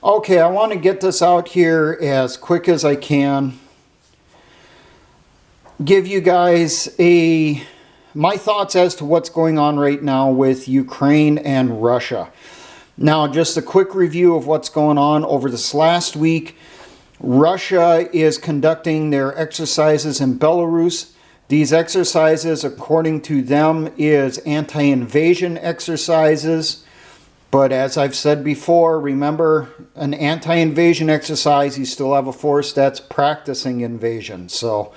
Okay, I want to get this out here as quick as I can. Give you guys my thoughts as to what's going on right now with Ukraine and Russia. Now, just a quick review of what's going on over this last week. Russia is conducting their exercises in Belarus. These exercises, according to them, is anti-invasion exercises. But as I've said before, remember, an anti-invasion exercise, you still have a force that's practicing invasion. So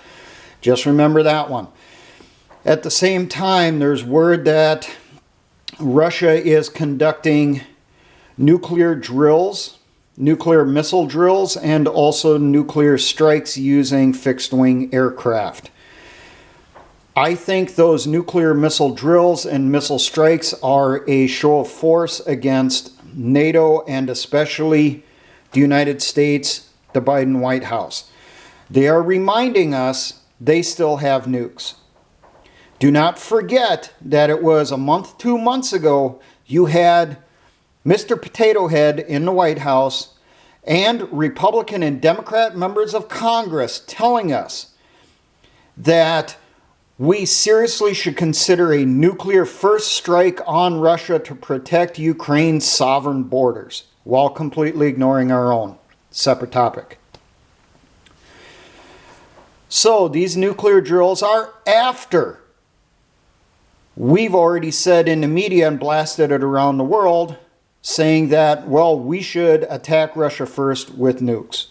just remember that one. At the same time, there's word that Russia is conducting nuclear drills, nuclear missile drills, and also nuclear strikes using fixed-wing aircraft. I think those nuclear missile drills and missile strikes are a show of force against NATO and especially the United States, the Biden White House. They are reminding us they still have nukes. Do not forget that it was a month, 2 months ago, you had Mr. Potato Head in the White House and Republican and Democrat members of Congress telling us that we seriously should consider a nuclear first strike on Russia to protect Ukraine's sovereign borders, while completely ignoring our own. Separate topic. So these nuclear drills are after we've already said in the media and blasted it around the world, saying that, well, we should attack Russia first with nukes.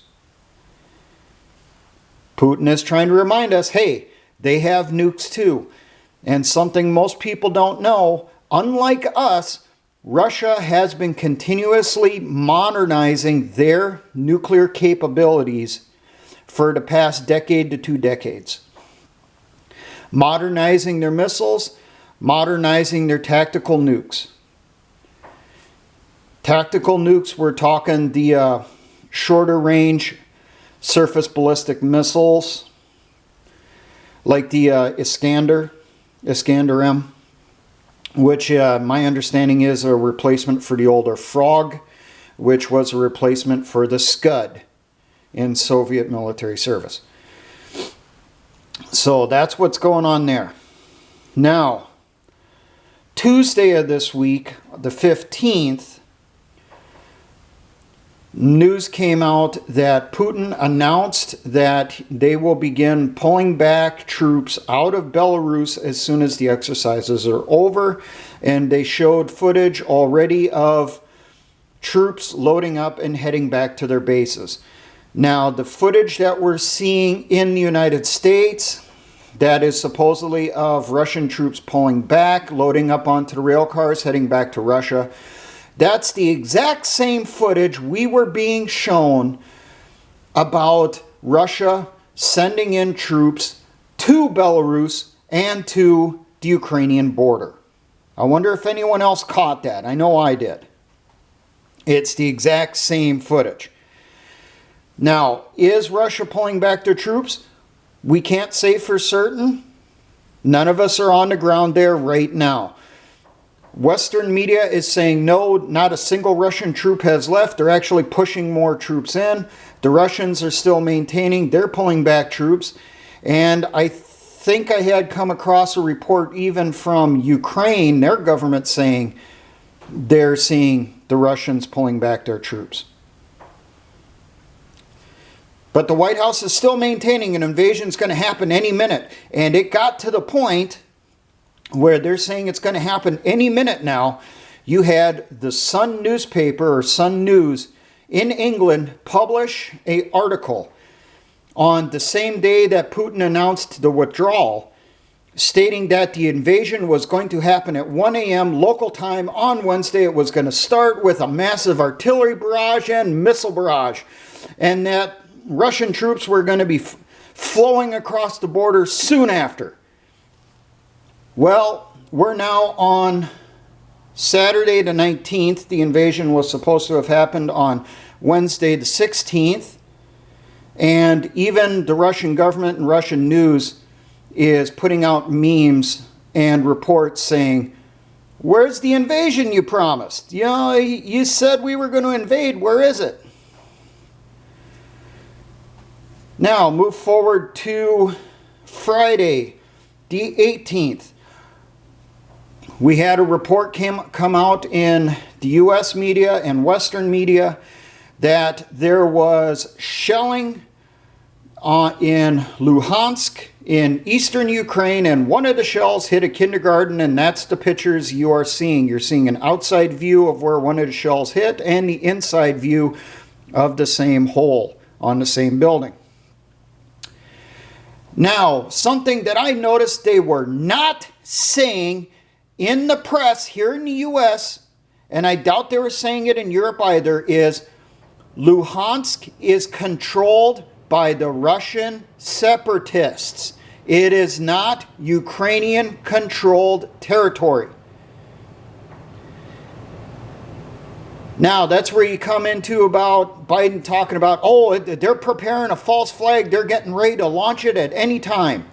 Putin is trying to remind us, hey, they have nukes too. And something most people don't know, unlike us, Russia has been continuously modernizing their nuclear capabilities for the past decade to 2 decades. Modernizing their missiles, modernizing their tactical nukes. Tactical nukes, we're talking the shorter range surface ballistic missiles, like the Iskander-M, which my understanding is a replacement for the older Frog, which was a replacement for the Scud in Soviet military service. So that's what's going on there. Now, Tuesday of this week, the 15th, news came out that Putin announced that they will begin pulling back troops out of Belarus as soon as the exercises are over. And they showed footage already of troops loading up and heading back to their bases. Now, the footage that we're seeing in the United States, that is supposedly of Russian troops pulling back, loading up onto the rail cars, heading back to Russia. That's the exact same footage we were being shown about Russia sending in troops to Belarus and to the Ukrainian border. I wonder if anyone else caught that. I know I did. It's the exact same footage. Now, is Russia pulling back their troops? We can't say for certain. None of us are on the ground there right now. Western media is saying no, not a single Russian troop has left. They're actually pushing more troops in. The Russians are still maintaining. They're pulling back troops. And I think I had come across a report even from Ukraine, their government, saying they're seeing the Russians pulling back their troops. But the White House is still maintaining an invasion is going to happen any minute. And it got to the point where they're saying it's going to happen any minute now. You had the Sun newspaper, or Sun News, in England publish an article on the same day that Putin announced the withdrawal, stating that the invasion was going to happen at 1 a.m. local time on Wednesday. It was going to start with a massive artillery barrage and missile barrage, and that Russian troops were going to be flowing across the border soon after. Well, we're now on Saturday the 19th. The invasion was supposed to have happened on Wednesday the 16th. And even the Russian government and Russian news is putting out memes and reports saying Where's the invasion you promised? You know, you said we were going to invade. Where is it? Now, move forward to Friday, the 18th. We had a report come out in the U.S. media and Western media that there was shelling in Luhansk in eastern Ukraine, and one of the shells hit a kindergarten, and that's the pictures you are seeing. You're seeing an outside view of where one of the shells hit and the inside view of the same hole on the same building. Now, something that I noticed they were not saying in the press here in the U.S., and I doubt they were saying it in Europe either, is Luhansk is controlled by the Russian separatists. It is not Ukrainian-controlled territory. Now, that's where you come into about Biden talking about, oh, they're preparing a false flag. They're getting ready to launch it at any time.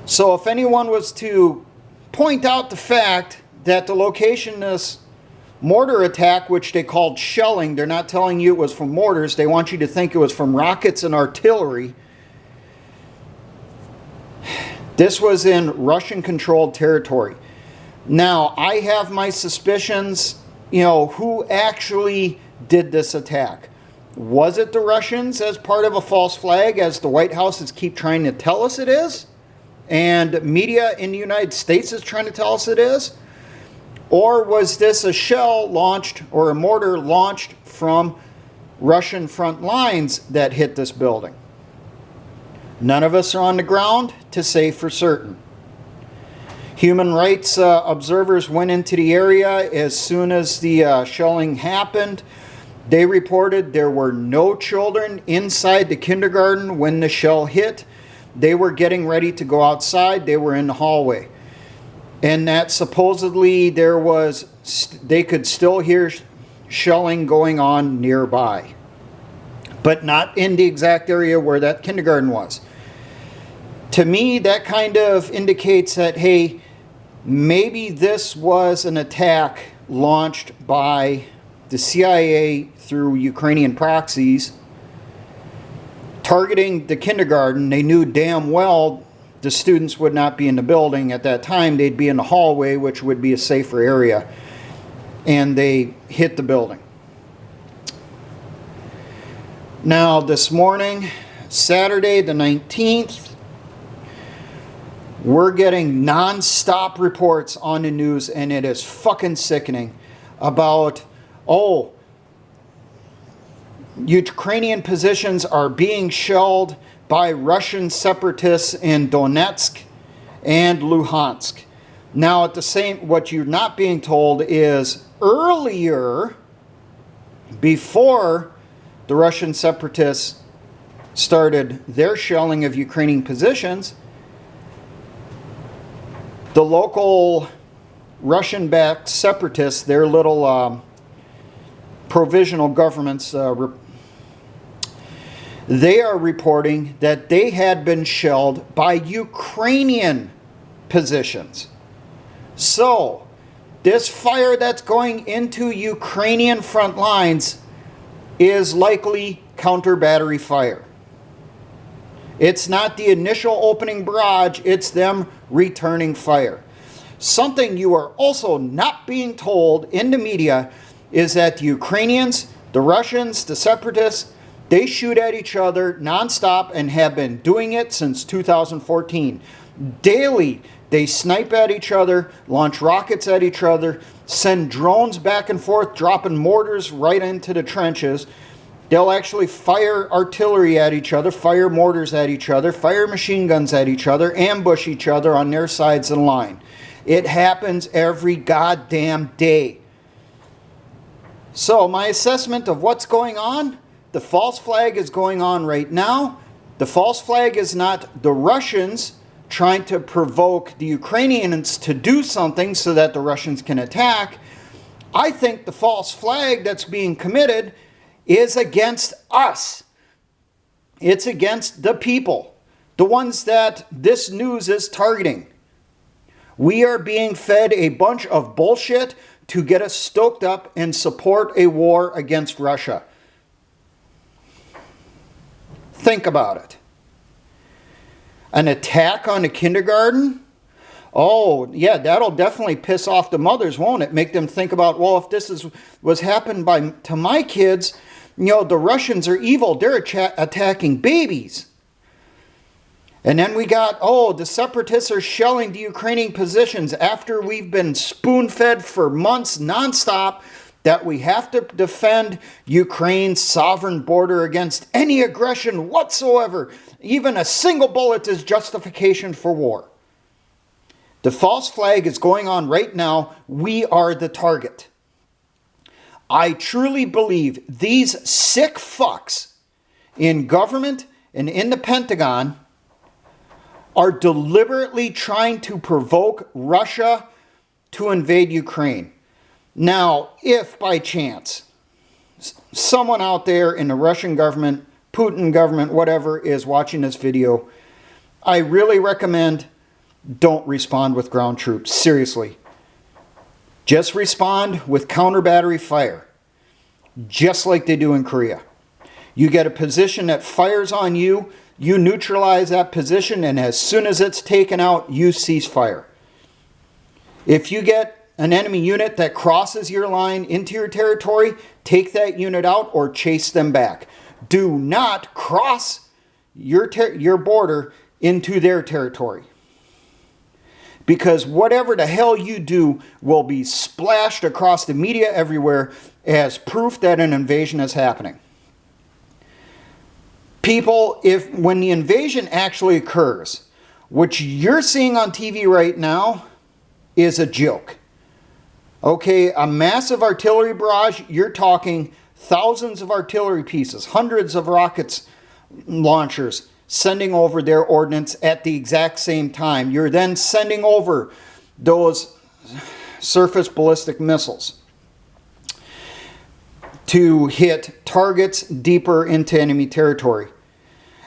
So if anyone was to point out the fact that the location of this mortar attack, which they called shelling, they're not telling you it was from mortars. They want you to think it was from rockets and artillery. This was in Russian-controlled territory. Now, I have my suspicions, who actually did this attack. Was it the Russians as part of a false flag, as the White House is keep trying to tell us it is? And media in the United States is trying to tell us it is? Or was this a shell launched or a mortar launched from Russian front lines that hit this building? None of us are on the ground to say for certain. Human rights observers went into the area as soon as the shelling happened. They reported there were no children inside the kindergarten when the shell hit. They were getting ready to go outside. They were in the hallway. And that supposedly they could still hear shelling going on nearby, but not in the exact area where that kindergarten was. To me, that kind of indicates that, hey, maybe this was an attack launched by the CIA through Ukrainian proxies targeting the kindergarten. They knew damn well the students would not be in the building at that time. They'd be in the hallway, which would be a safer area. And they hit the building. Now, this morning, Saturday the 19th, we're getting non-stop reports on the news, and it is fucking sickening about, Ukrainian positions are being shelled by Russian separatists in Donetsk and Luhansk. Now, what you're not being told is earlier, before the Russian separatists started their shelling of Ukrainian positions, the local Russian-backed separatists, their little provisional governments, they are reporting that they had been shelled by Ukrainian positions. So, this fire that's going into Ukrainian front lines is likely counter-battery fire. It's not the initial opening barrage, it's them returning fire. Something you are also not being told in the media is that the Ukrainians, the Russians, the separatists, they shoot at each other nonstop and have been doing it since 2014. Daily, they snipe at each other, launch rockets at each other, send drones back and forth, dropping mortars right into the trenches. They'll actually fire artillery at each other, fire mortars at each other, fire machine guns at each other, ambush each other on their sides of the line. It happens every goddamn day. So my assessment of what's going on, the false flag is going on right now. The false flag is not the Russians trying to provoke the Ukrainians to do something so that the Russians can attack. I think the false flag that's being committed is against us. It's against the people. The ones that this news is targeting. We are being fed a bunch of bullshit to get us stoked up and support a war against Russia. Think about it. An attack on a kindergarten? Oh, yeah, that'll definitely piss off the mothers, won't it? Make them think about, well, if this was happened to my kids, the Russians are evil. They're attacking babies. And then we got, the separatists are shelling the Ukrainian positions after we've been spoon-fed for months nonstop that we have to defend Ukraine's sovereign border against any aggression whatsoever. Even a single bullet is justification for war. The false flag is going on right now. We are the target. I truly believe these sick fucks in government and in the Pentagon are deliberately trying to provoke Russia to invade Ukraine. Now, if by chance someone out there in the Russian government, Putin government, whatever, is watching this video, I really recommend don't respond with ground troops. Seriously. Just respond with counter battery fire, just like they do in Korea. You get a position that fires on you, you neutralize that position, and as soon as it's taken out, you cease fire. If you get an enemy unit that crosses your line into your territory, take that unit out or chase them back. Do not cross your border into their territory. Because whatever the hell you do will be splashed across the media everywhere as proof that an invasion is happening. People, when the invasion actually occurs, which you're seeing on TV right now, is a joke. Okay, a massive artillery barrage, you're talking thousands of artillery pieces, hundreds of rockets launchers sending over their ordnance at the exact same time. You're then sending over those surface ballistic missiles to hit targets deeper into enemy territory.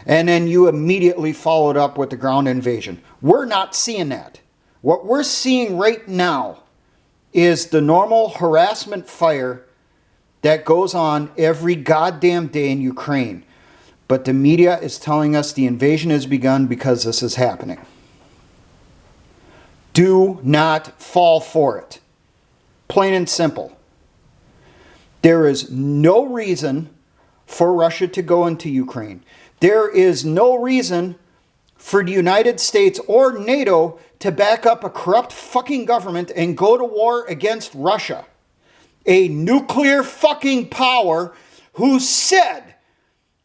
And then you immediately followed up with the ground invasion. We're not seeing that. What we're seeing right now is the normal harassment fire that goes on every goddamn day in Ukraine. But the media is telling us the invasion has begun because this is happening. Do not fall for it. Plain and simple. There is no reason for Russia to go into Ukraine. There is no reason for the United States or NATO to back up a corrupt fucking government and go to war against Russia. A nuclear fucking power who said,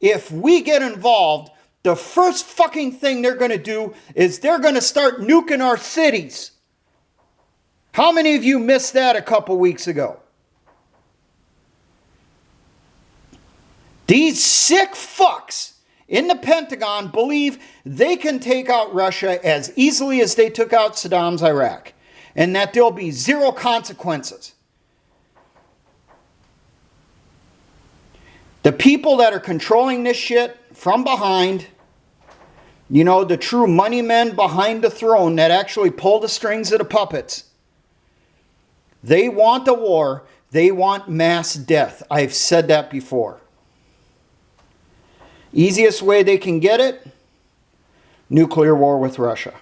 if we get involved, the first fucking thing they're going to do is they're going to start nuking our cities. How many of you missed that a couple weeks ago? These sick fucks in the Pentagon believe they can take out Russia as easily as they took out Saddam's Iraq, and that there'll be zero consequences. The people that are controlling this shit from behind, the true money men behind the throne that actually pull the strings of the puppets, they want a war. They want mass death. I've said that before. Easiest way they can get it, nuclear war with Russia.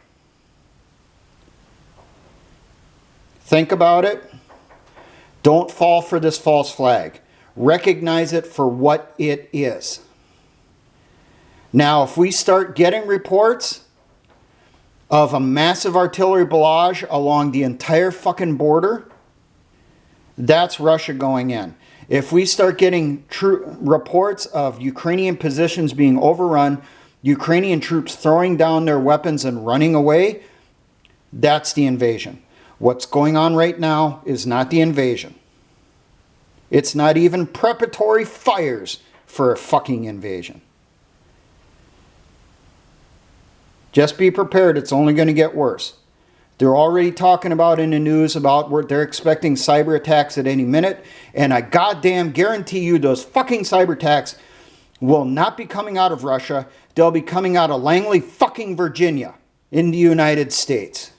Think about it. Don't fall for this false flag. Recognize it for what it is. Now, if we start getting reports of a massive artillery barrage along the entire fucking border, that's Russia going in. If we start getting true reports of Ukrainian positions being overrun, Ukrainian troops throwing down their weapons and running away, that's the invasion. What's going on right now is not the invasion. It's not even preparatory fires for a fucking invasion. Just be prepared, it's only going to get worse. They're already talking about in the news about where they're expecting cyber attacks at any minute. And I goddamn guarantee you those fucking cyber attacks will not be coming out of Russia. they'll be coming out of Langley fucking Virginia in the United States.